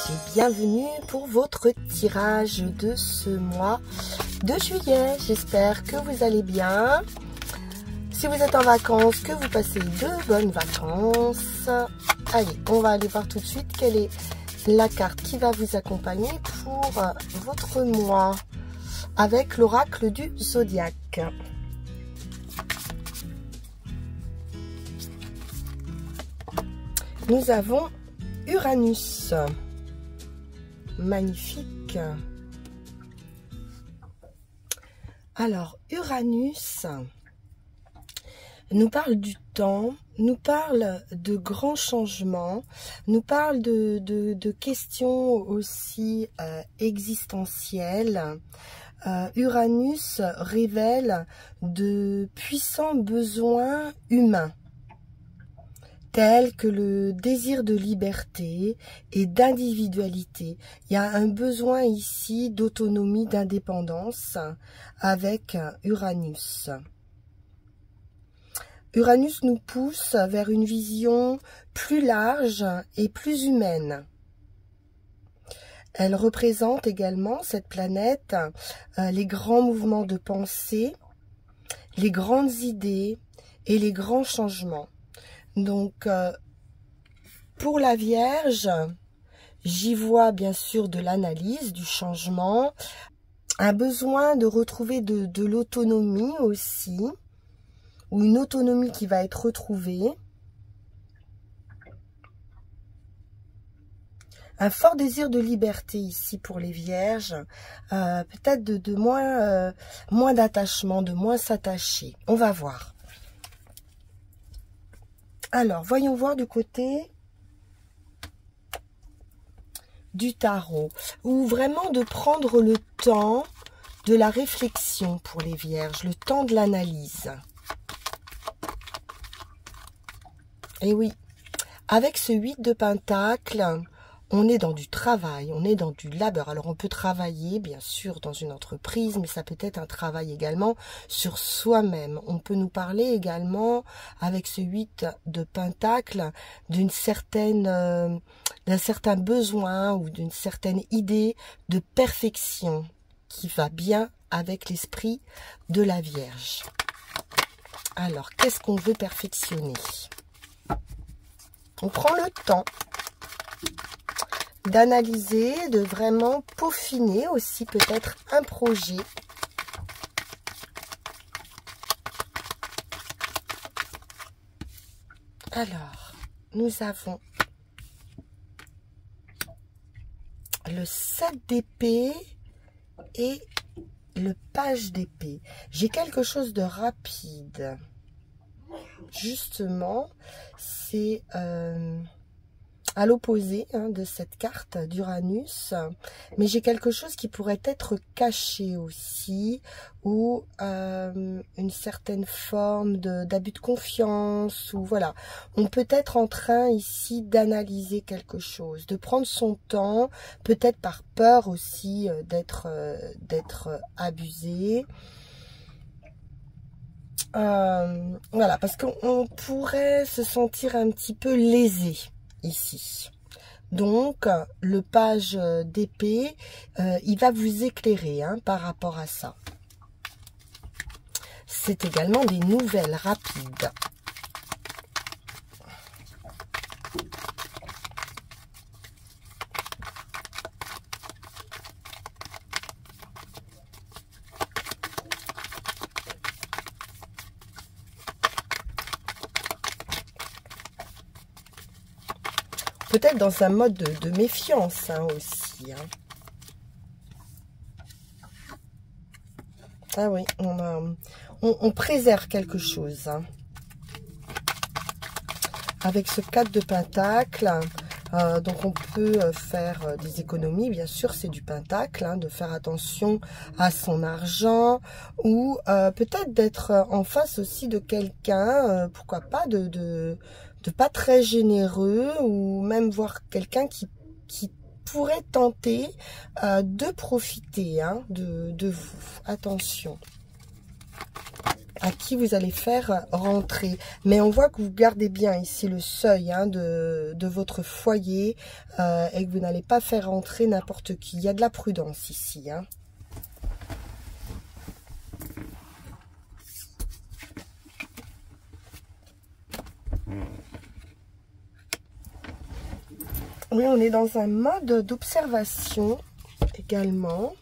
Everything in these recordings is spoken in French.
et bienvenue pour votre tirage de ce mois de juillet. J'espère que vous allez bien. Si vous êtes en vacances, que vous passez de bonnes vacances. Allez, on va aller voir tout de suite quelle est la carte qui va vous accompagner pour votre mois avec l'oracle du zodiaque. Nous avons Uranus. Magnifique. Alors, Uranus nous parle du temps, nous parle de grands changements, nous parle de questions aussi existentielles. Uranus révèle de puissants besoins humains, tels que le désir de liberté et d'individualité. Il y a un besoin ici d'autonomie, d'indépendance avec Uranus. Uranus nous pousse vers une vision plus large et plus humaine. Elle représente également, cette planète, les grands mouvements de pensée, les grandes idées et les grands changements. Donc, pour la Vierge, j'y vois bien sûr de l'analyse, du changement, un besoin de retrouver de l'autonomie aussi, ou une autonomie qui va être retrouvée, un fort désir de liberté ici pour les Vierges, peut-être de moins d'attachement, de moins s'attacher. On va voir. Alors, voyons voir du côté du tarot, ou vraiment de prendre le temps de la réflexion pour les Vierges, le temps de l'analyse. Et oui, avec ce 8 de Pentacle, on est dans du travail, on est dans du labeur. Alors, on peut travailler, bien sûr, dans une entreprise, mais ça peut être un travail également sur soi-même. On peut nous parler également, avec ce 8 de Pentacle, d'un certain besoin ou d'une certaine idée de perfection qui va bien avec l'esprit de la Vierge. Alors, qu'est-ce qu'on veut perfectionner? On prend le temps d'analyser, de vraiment peaufiner aussi peut-être un projet. Alors, nous avons le 7 d'épée et le page d'épée. J'ai quelque chose de rapide. Justement, c'est à l'opposé de cette carte d'Uranus, mais j'ai quelque chose qui pourrait être caché aussi, ou une certaine forme d'abus de confiance, ou voilà, on peut être en train ici d'analyser quelque chose, de prendre son temps, peut-être par peur aussi d'être abusé. Voilà, parce qu'on pourrait se sentir un petit peu lésé ici. Donc, le page d'épée, il va vous éclairer par rapport à ça. C'est également des nouvelles rapides. Peut-être dans un mode de méfiance aussi. Ah oui, on préserve quelque chose. Avec ce 4 de Pentacle, donc on peut faire des économies, bien sûr, c'est du Pentacle, de faire attention à son argent, ou peut-être d'être en face aussi de quelqu'un, pourquoi pas, de pas très généreux, ou même voir quelqu'un qui pourrait tenter de profiter de vous. Attention. à qui vous allez faire rentrer. Mais on voit que vous gardez bien ici le seuil hein, de votre foyer et que vous n'allez pas faire rentrer n'importe qui. Il y a de la prudence ici. Hein. Oui, on est dans un mode d'observation également.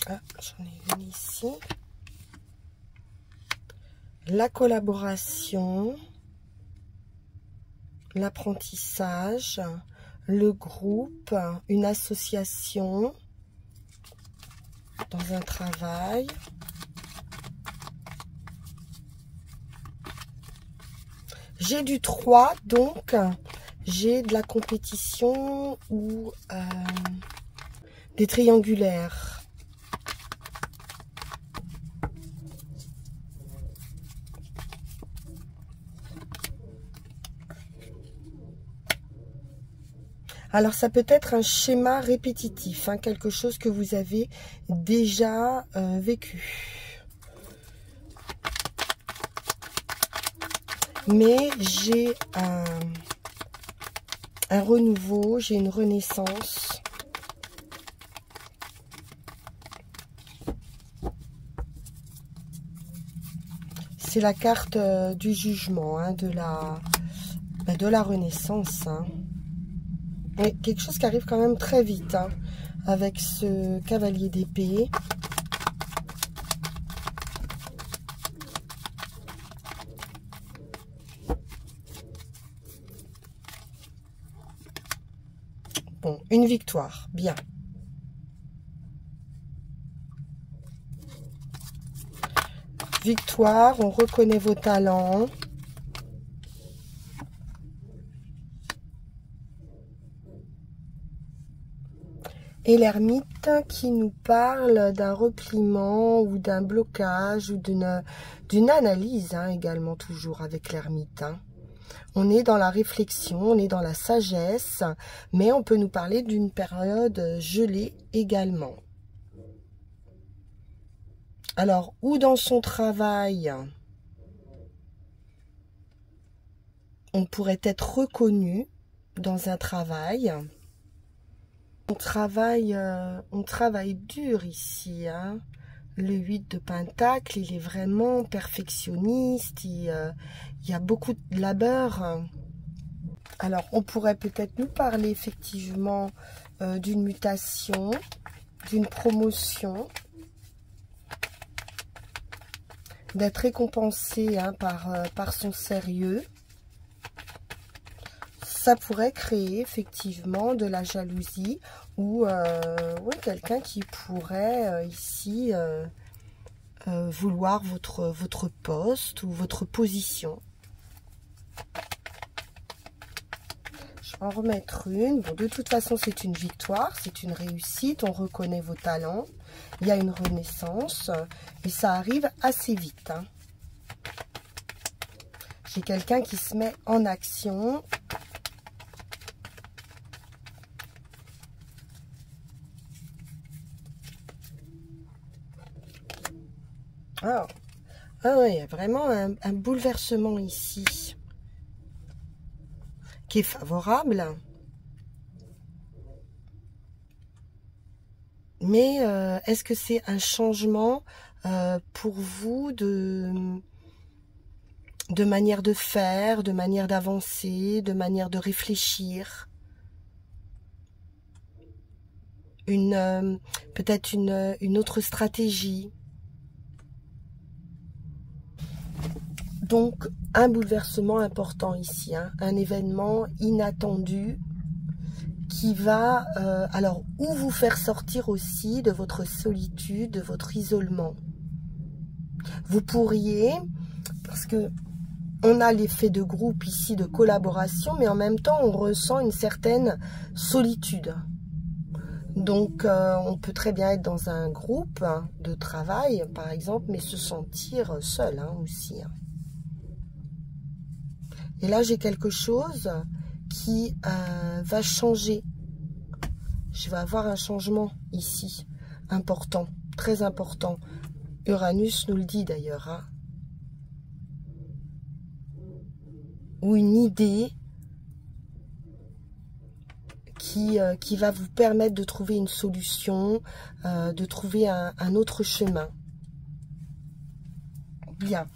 Ah, j'en ai une ici. La collaboration, l'apprentissage, le groupe, une association dans un travail. J'ai du 3, donc j'ai de la compétition ou des triangulaires. Alors, ça peut être un schéma répétitif, hein, quelque chose que vous avez déjà vécu. Mais j'ai un renouveau, j'ai une renaissance. C'est la carte du jugement, hein, de la renaissance. Hein. Oui, quelque chose qui arrive quand même très vite, hein, avec ce cavalier d'épée. Bon, une victoire, bien. Victoire, on reconnaît vos talents. Et l'ermite qui nous parle d'un repliement ou d'un blocage ou d'une analyse, hein, également toujours avec l'ermite. Hein. On est dans la réflexion, on est dans la sagesse, mais on peut nous parler d'une période gelée également. Alors, ou dans son travail, on pourrait être reconnu dans un travail. On travaille dur ici, hein. Le 8 de Pentacle, il est vraiment perfectionniste, il y a beaucoup de labeur. Alors, on pourrait peut-être nous parler effectivement d'une mutation, d'une promotion, d'être récompensé hein, par son sérieux. Ça pourrait créer effectivement de la jalousie ou quelqu'un qui pourrait ici vouloir votre poste ou votre position. Je vais en remettre une. Bon, de toute façon, c'est une victoire, c'est une réussite. On reconnaît vos talents. Il y a une renaissance et ça arrive assez vite. Hein. J'ai quelqu'un qui se met en action. Ah oui, il y a vraiment un bouleversement ici qui est favorable. Mais est-ce que c'est un changement pour vous de manière de faire, de manière d'avancer, de manière de réfléchir? Peut-être une autre stratégie. Donc, un bouleversement important ici, hein, un événement inattendu qui va, alors, ou vous faire sortir aussi de votre solitude, de votre isolement. Vous pourriez, parce que on a l'effet de groupe ici, de collaboration, mais en même temps, on ressent une certaine solitude. Donc, on peut très bien être dans un groupe hein, de travail, par exemple, mais se sentir seul hein, aussi. Hein. Et là, j'ai quelque chose qui va changer. Je vais avoir un changement ici, important, très important. Uranus nous le dit d'ailleurs. Hein. Ou une idée qui va vous permettre de trouver une solution, de trouver un autre chemin. Bien,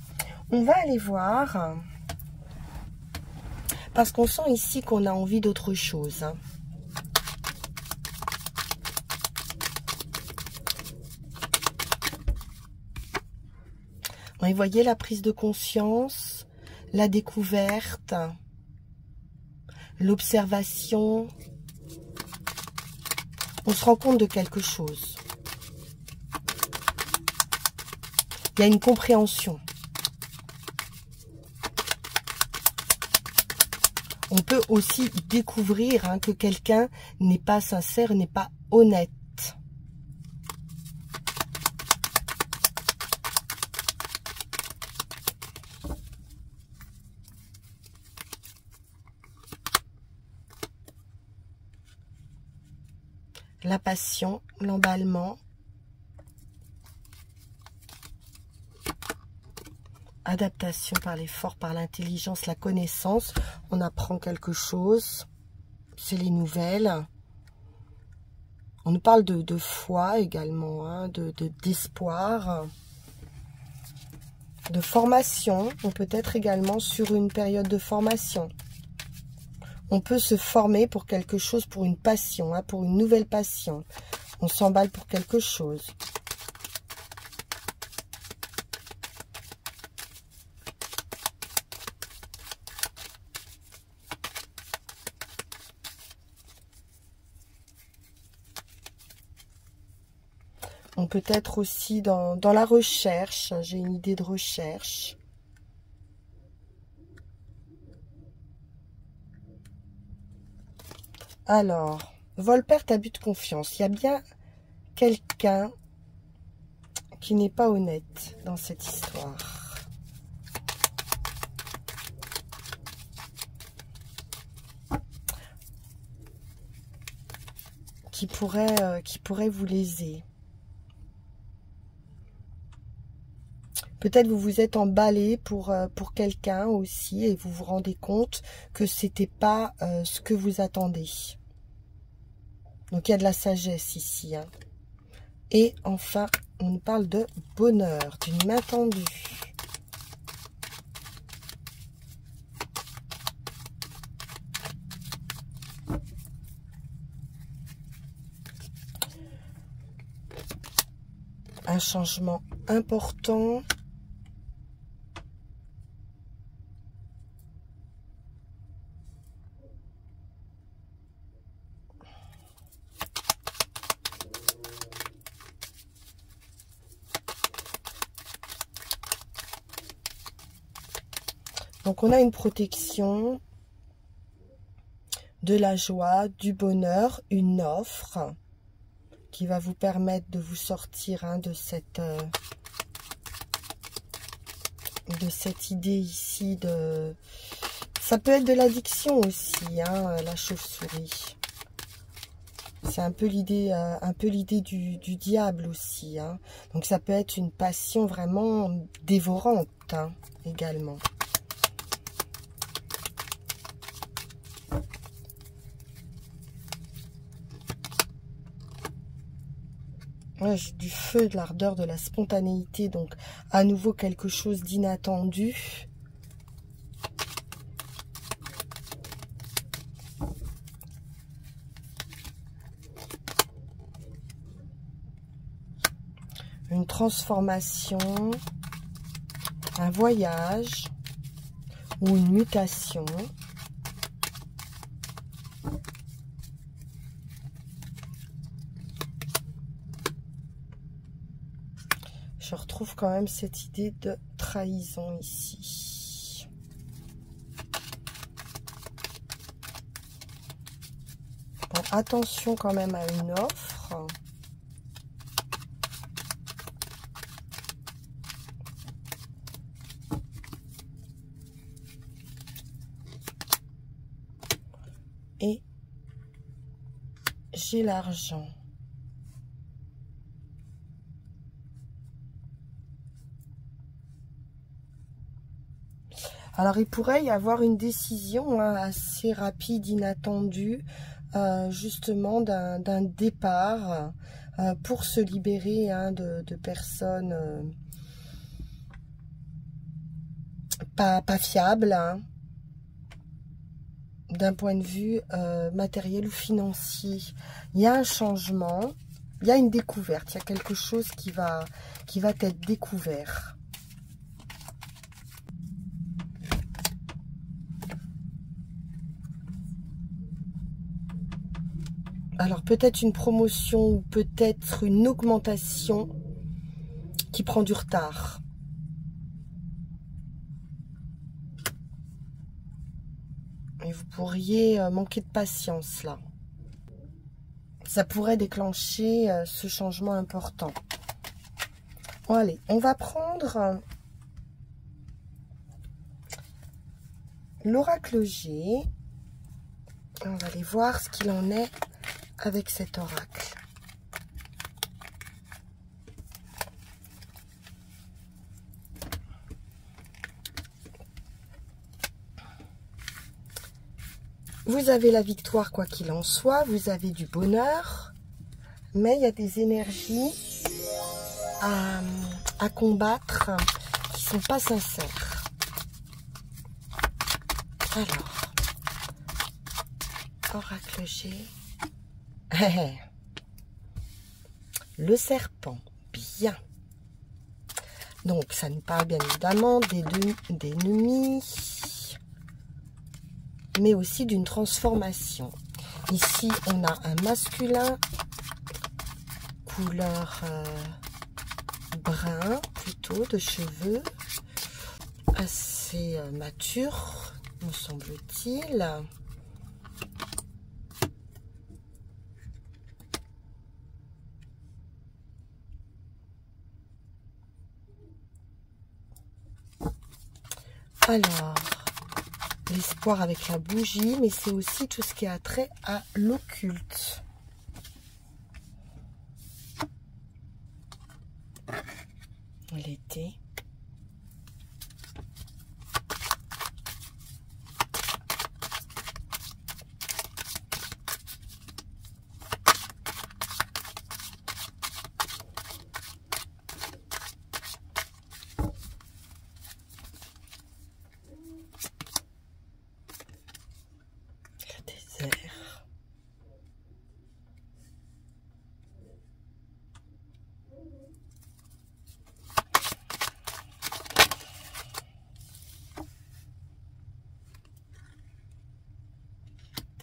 on va aller voir, parce qu'on sent ici qu'on a envie d'autre chose. Hein. Vous voyez la prise de conscience, la découverte, l'observation. On se rend compte de quelque chose. Il y a une compréhension. On peut aussi découvrir hein, que quelqu'un n'est pas sincère, n'est pas honnête. La passion, l'emballement, adaptation par l'effort, par l'intelligence, la connaissance. On apprend quelque chose, c'est les nouvelles. On nous parle de foi également, hein, d'espoir, de formation. On peut être également sur une période de formation. On peut se former pour quelque chose, pour une passion, hein, pour une nouvelle passion. On s'emballe pour quelque chose. On peut être aussi dans la recherche. J'ai une idée de recherche. Alors, vol, perte, abus de confiance. Il y a bien quelqu'un qui n'est pas honnête dans cette histoire. Qui pourrait vous léser. Peut-être vous vous êtes emballé pour quelqu'un aussi et vous vous rendez compte que c'était pas ce que vous attendez. Donc il y a de la sagesse ici. Hein. Et enfin, on nous parle de bonheur, d'une main tendue. Un changement important. Donc, on a une protection, de la joie, du bonheur, une offre qui va vous permettre de vous sortir hein, de cette idée ici de... Ça peut être de l'addiction aussi, hein, la chauve-souris. C'est un peu l'idée du diable aussi. Hein. Donc, ça peut être une passion vraiment dévorante hein, également. Ouais, j'ai du feu, de l'ardeur, de la spontanéité. Donc, à nouveau, quelque chose d'inattendu. Une transformation. Un voyage. Ou une mutation. Je retrouve quand même cette idée de trahison ici. Bon, attention quand même à une offre. et j'ai l'argent. Alors, il pourrait y avoir une décision assez rapide, inattendue, justement d'un départ pour se libérer de personnes pas fiables, hein, d'un point de vue matériel ou financier. Il y a un changement, il y a une découverte, il y a quelque chose qui va être découvert. Alors peut-être une promotion ou peut-être une augmentation qui prend du retard. Et vous pourriez manquer de patience là. Ça pourrait déclencher ce changement important. Bon, allez, on va prendre l'oracle G. On va aller voir ce qu'il en est avec cet oracle. Vous avez la victoire quoi qu'il en soit, vous avez du bonheur, mais il y a des énergies à combattre qui ne sont pas sincères. Alors, oracle G. Le serpent, bien. Donc, ça nous parle bien évidemment d'ennemis, mais aussi d'une transformation. Ici, on a un masculin, couleur brun, plutôt, de cheveux, assez mature, me semble-t-il. Alors, l'espoir avec la bougie, mais c'est aussi tout ce qui a trait à l'occulte. L'été.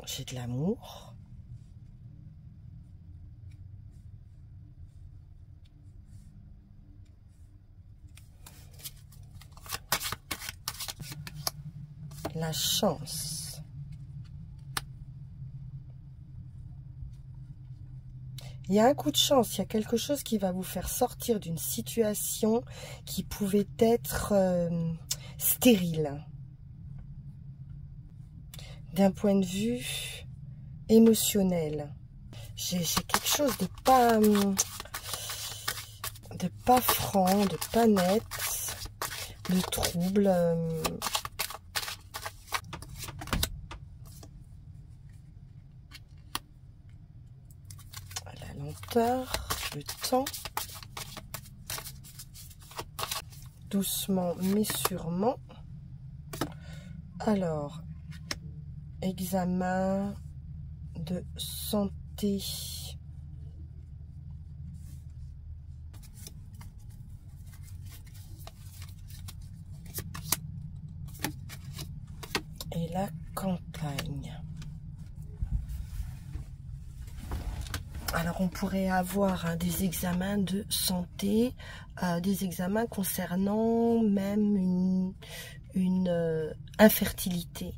J'ai de l'amour. La chance. Il y a un coup de chance, il y a quelque chose qui va vous faire sortir d'une situation qui pouvait être stérile. D'un point de vue émotionnel. J'ai quelque chose de pas franc, de pas net, de trouble. La lenteur, le temps. Doucement mais sûrement. Alors, examen de santé. Et la campagne. Alors, on pourrait avoir des examens de santé, des examens concernant même une infertilité.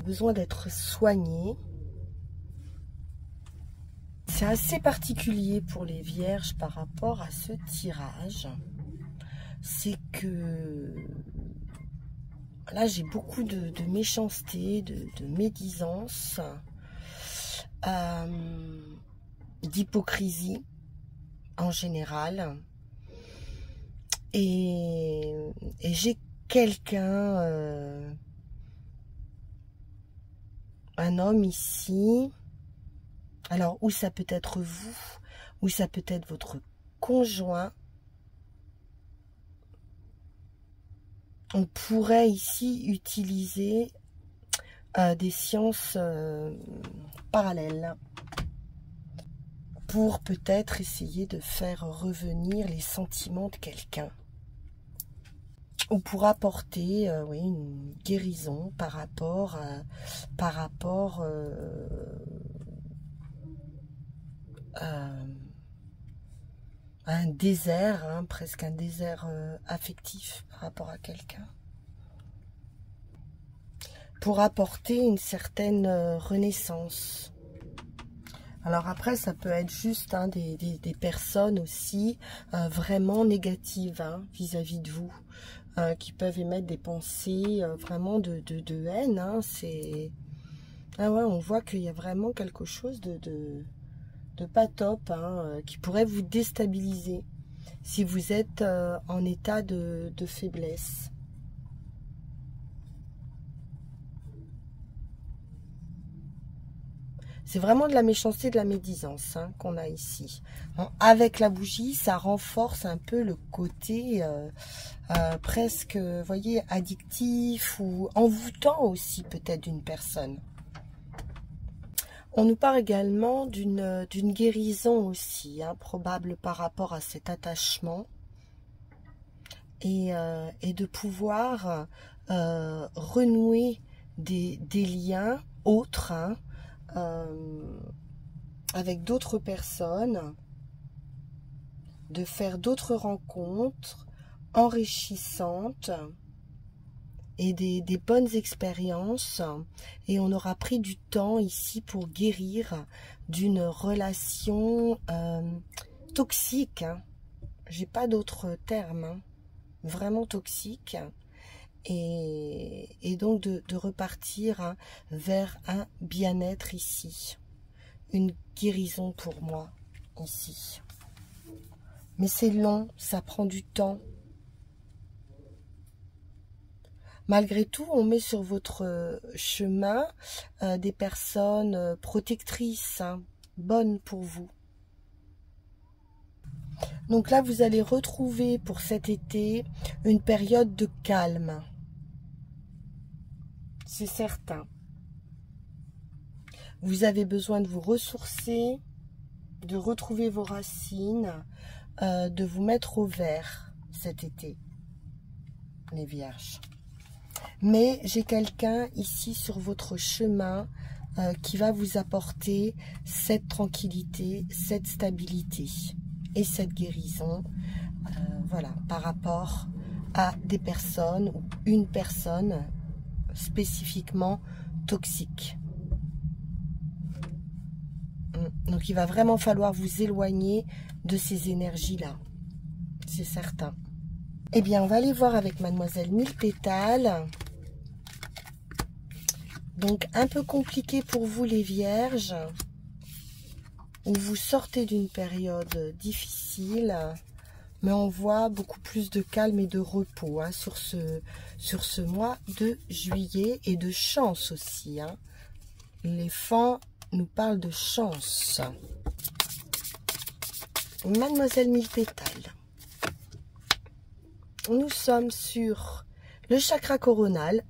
Besoin d'être soigné. C'est assez particulier pour les vierges par rapport à ce tirage. C'est que là j'ai beaucoup de méchanceté, de médisance, d'hypocrisie en général. Et j'ai quelqu'un, un homme ici. Alors, ou ça peut être vous, ou ça peut être votre conjoint. On pourrait ici utiliser des sciences parallèles pour peut-être essayer de faire revenir les sentiments de quelqu'un. Ou pour apporter oui, une guérison par rapport à un désert, hein, presque un désert affectif par rapport à quelqu'un. Pour apporter une certaine renaissance. Alors après, ça peut être juste hein, des personnes aussi vraiment négatives hein, vis-à-vis de vous, qui peuvent émettre des pensées vraiment de haine. Hein, ah ouais, on voit qu'il y a vraiment quelque chose de pas top hein, qui pourrait vous déstabiliser si vous êtes en état de faiblesse. C'est vraiment de la méchanceté, de la médisance hein, qu'on a ici. Bon, avec la bougie, ça renforce un peu le côté presque, vous voyez, addictif ou envoûtant aussi peut-être d'une personne. On nous parle également d'une guérison aussi, hein, probable par rapport à cet attachement. Et de pouvoir renouer des liens autres, hein, avec d'autres personnes, de faire d'autres rencontres enrichissantes et des bonnes expériences, et on aura pris du temps ici pour guérir d'une relation toxique, hein. J'ai pas d'autre terme, hein. Vraiment toxique. Et donc de repartir hein, vers un bien-être ici. Une guérison pour moi ici. Mais c'est long, ça prend du temps. Malgré tout, on met sur votre chemin des personnes protectrices, hein, bonnes pour vous. Donc là, vous allez retrouver pour cet été une période de calme. C'est certain. Vous avez besoin de vous ressourcer, de retrouver vos racines, de vous mettre au vert cet été, les vierges. Mais j'ai quelqu'un ici sur votre chemin qui va vous apporter cette tranquillité, cette stabilité et cette guérison, voilà, par rapport à des personnes ou une personne spécifiquement toxique. Donc il va vraiment falloir vous éloigner de ces énergies-là, c'est certain. Eh bien, on va aller voir avec Mademoiselle Mille Pétales. Donc un peu compliqué pour vous les vierges, où vous sortez d'une période difficile, mais on voit beaucoup plus de calme et de repos hein, sur ce mois de juillet, et de chance aussi. Hein. Les fans nous parlent de chance. Mademoiselle Mille Pétales. Nous sommes sur le chakra coronal.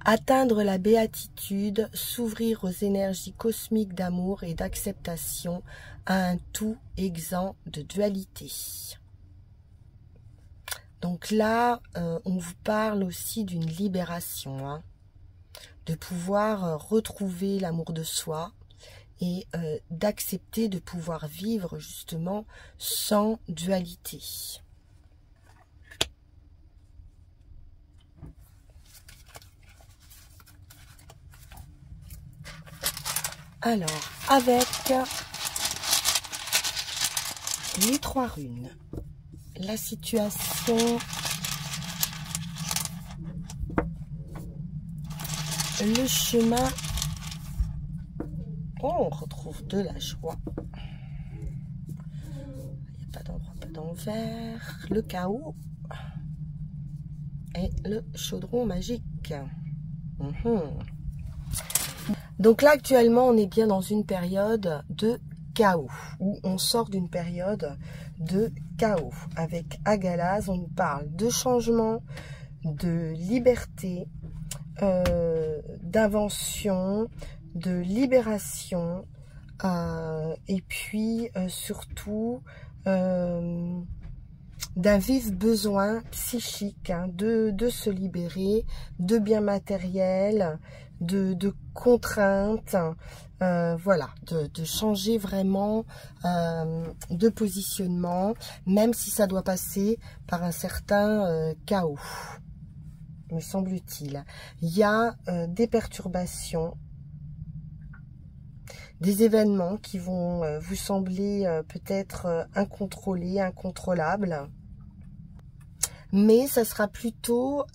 Atteindre la béatitude, s'ouvrir aux énergies cosmiques d'amour et d'acceptation à un tout exempt de dualité. Donc là, on vous parle aussi d'une libération, hein, de pouvoir retrouver l'amour de soi et d'accepter de pouvoir vivre justement sans dualité. Alors, avec les 3 runes, la situation le chemin. Oh, on retrouve de la joie. Il n'y a pas d'endroit, pas d'envers. Le chaos. Et le chaudron magique. Donc là, actuellement, on est bien dans une période de chaos, où on sort d'une période de chaos. Avec Agalaz, on nous parle de changement, de liberté, d'invention, de libération, et puis surtout d'un vif besoin psychique, hein, de se libérer de biens matériels, de contraintes, voilà, de changer vraiment de positionnement, même si ça doit passer par un certain chaos, me semble-t-il. Il y a des perturbations, des événements qui vont vous sembler peut-être incontrôlés, incontrôlables. Mais ça sera plutôt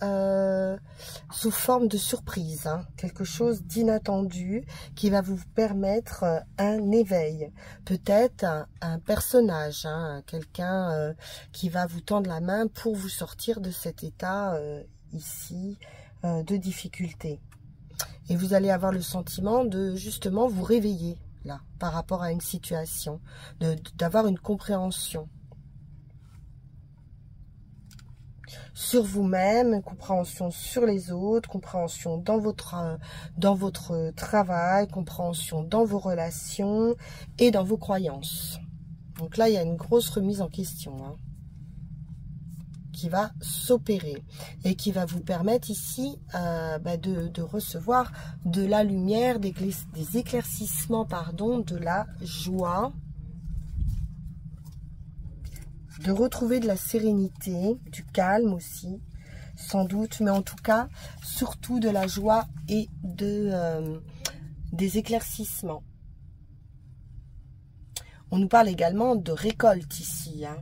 sous forme de surprise, hein, quelque chose d'inattendu qui va vous permettre un éveil. Peut-être un personnage, hein, quelqu'un qui va vous tendre la main pour vous sortir de cet état ici de difficulté. Et vous allez avoir le sentiment de justement vous réveiller là par rapport à une situation, d'avoir une compréhension sur vous-même, compréhension sur les autres, compréhension dans votre travail, compréhension dans vos relations et dans vos croyances. Donc là, il y a une grosse remise en question, hein, qui va s'opérer et qui va vous permettre ici de recevoir de la lumière, des éclaircissements, pardon, de la joie, de retrouver de la sérénité, du calme aussi, sans doute, mais en tout cas, surtout de la joie et des éclaircissements. On nous parle également de récolte ici, hein.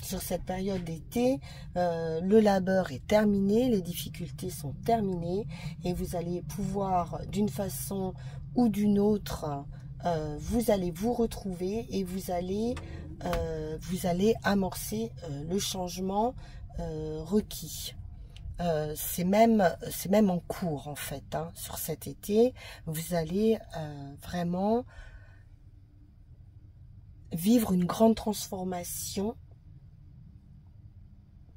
Sur cette période d'été, le labeur est terminé, les difficultés sont terminées et vous allez pouvoir, d'une façon ou d'une autre, vous allez vous retrouver et vous allez amorcer le changement requis. C'est même en cours en fait, hein, sur cet été. Vous allez vraiment vivre une grande transformation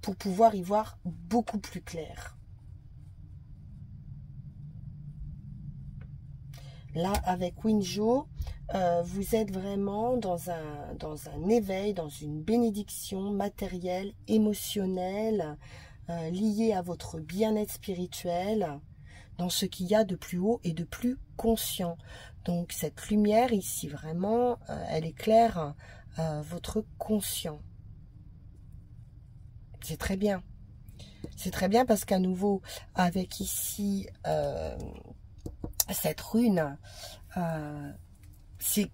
pour pouvoir y voir beaucoup plus clair. Là, avec Winjo, vous êtes vraiment dans un éveil, dans une bénédiction matérielle, émotionnelle, liée à votre bien-être spirituel, dans ce qu'il y a de plus haut et de plus conscient. Donc, cette lumière ici, vraiment, elle éclaire votre conscient. C'est très bien. C'est très bien parce qu'à nouveau, avec ici cette rune, c'est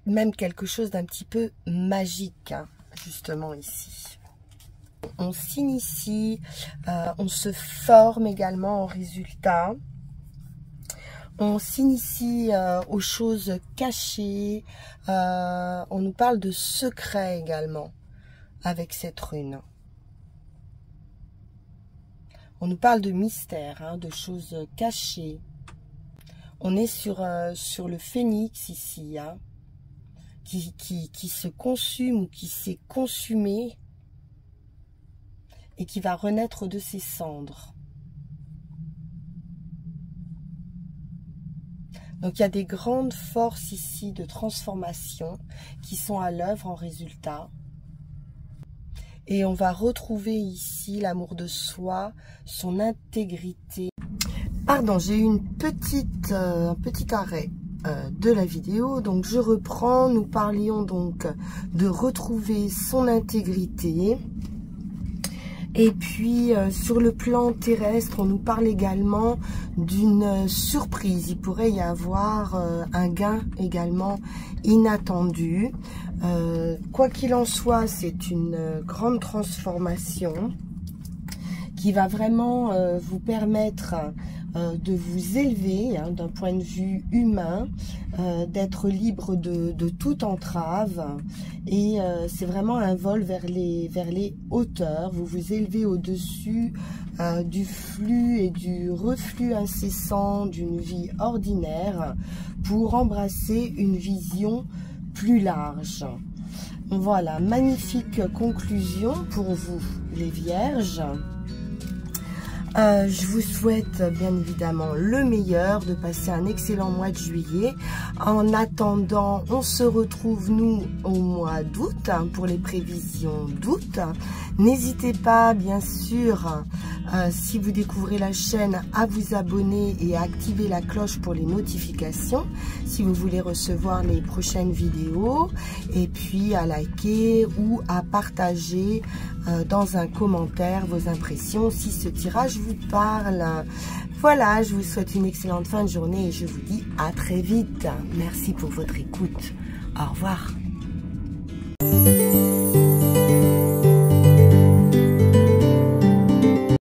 même quelque chose d'un petit peu magique, hein, justement ici. On s'initie, on se forme également en résultat. On s'initie aux choses cachées. On nous parle de secrets également avec cette rune. On nous parle de mystère, hein, de choses cachées. On est sur le phénix ici, hein, qui se consume ou qui s'est consumé et qui va renaître de ses cendres. Donc il y a des grandes forces ici de transformation qui sont à l'œuvre en résultat. Et on va retrouver ici l'amour de soi, son intégrité. Pardon, j'ai eu un petit arrêt de la vidéo. Donc je reprends. Nous parlions donc de retrouver son intégrité. Et puis sur le plan terrestre, on nous parle également d'une surprise. Il pourrait y avoir un gain également inattendu. Quoi qu'il en soit, c'est une grande transformation qui va vraiment vous permettre de vous élever d'un point de vue humain, d'être libre de toute entrave, et c'est vraiment un vol vers les hauteurs. Vous vous élevez au-dessus du flux et du reflux incessant d'une vie ordinaire pour embrasser une vision plus large. Voilà, magnifique conclusion pour vous les Vierges. Je vous souhaite bien évidemment le meilleur, de passer un excellent mois de juillet. En attendant, on se retrouve nous au mois d'août pour les prévisions d'août. N'hésitez pas bien sûr, si vous découvrez la chaîne, à vous abonner et à activer la cloche pour les notifications si vous voulez recevoir les prochaines vidéos, et puis à liker ou à partager dans un commentaire vos impressions si ce tirage vous parle. Voilà, je vous souhaite une excellente fin de journée et je vous dis à très vite. Merci pour votre écoute. Au revoir.